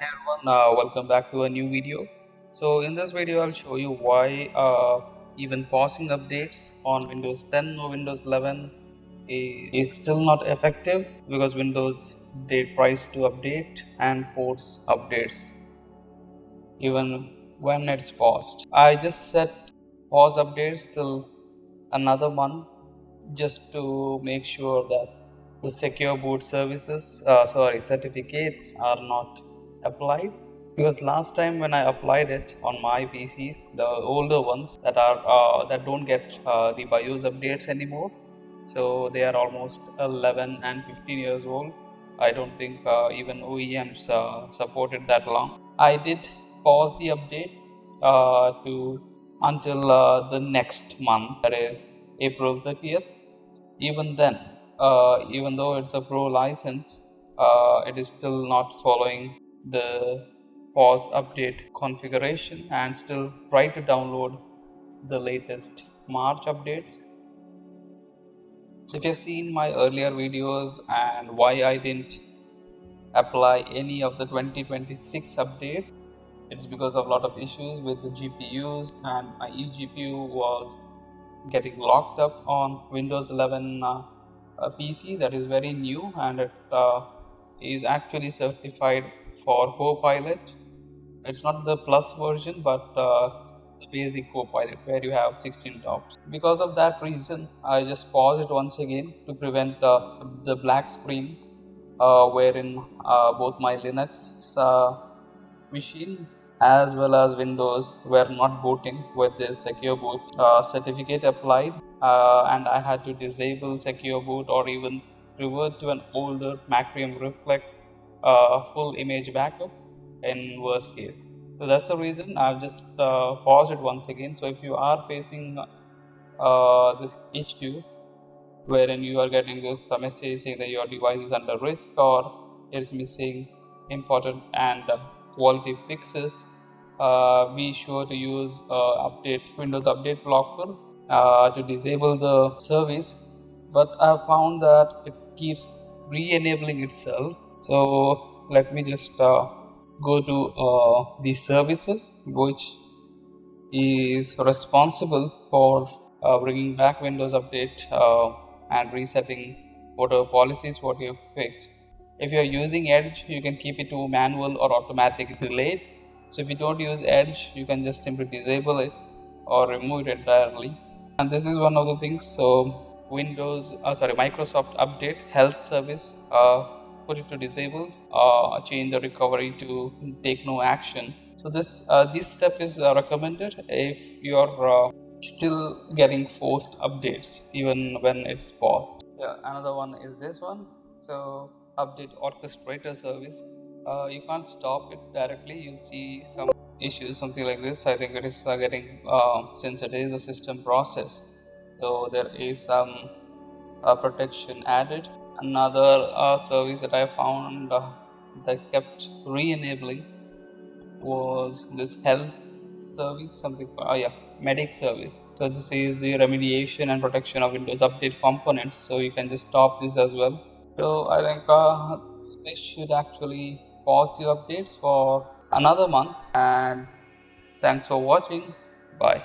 Everyone, welcome back to a new video. So in this video I'll show you why even pausing updates on Windows 10 or Windows 11 is still not effective, because Windows they tries to update and force updates even when it's paused. I just set pause updates till another month just to make sure that the secure boot certificates are not applied, because last time when I applied it on my PCs, the older ones that don't get the BIOS updates anymore, so they are almost 11 and 15 years old. I don't think even OEMs supported that long. I did pause the update to until the next month, that is April 30th. Even then, even though it's a pro license, it is still not following the pause update configuration and still try to download the latest March updates. So if you've seen my earlier videos and why I didn't apply any of the 2026 updates, it's because of a lot of issues with the GPUs, and my eGPU was getting locked up on Windows 11 PC that is very new, and it is actually certified for Copilot. It's not the plus version, but the basic Copilot where you have 16 tops. Because of that reason, I just pause it once again to prevent the black screen wherein both my Linux machine as well as Windows were not booting with this secure boot certificate applied, and I had to disable secure boot or even revert to an older Macrium Reflect full image backup in worst case. So that's the reason I've just paused it once again. So if you are facing this issue wherein you are getting this message saying that your device is under risk or it's missing important and quality fixes, be sure to use Windows Update Blocker to disable the service. But I have found that it keeps re-enabling itself. So let me just go to the services which is responsible for bringing back Windows Update and resetting whatever policies what you have fixed. If you are using Edge, you can keep it to manual or automatic delayed. So if you don't use Edge, you can just simply disable it or remove it entirely. And this is one of the things. So Microsoft Update Health Service, put it to disabled, change the recovery to take no action. So this step is recommended if you are still getting forced updates even when it's paused. Yeah, another one is this one. So update Orchestrator service. You can't stop it directly. You'll see some issues, something like this. I think it is getting since it is a system process, so there is some protection added. Another service that I found that kept re-enabling was this health service, something medic service. So this is the remediation and protection of Windows Update components, so you can just stop this as well. So I think this should actually pause the updates for another month, and thanks for watching. Bye.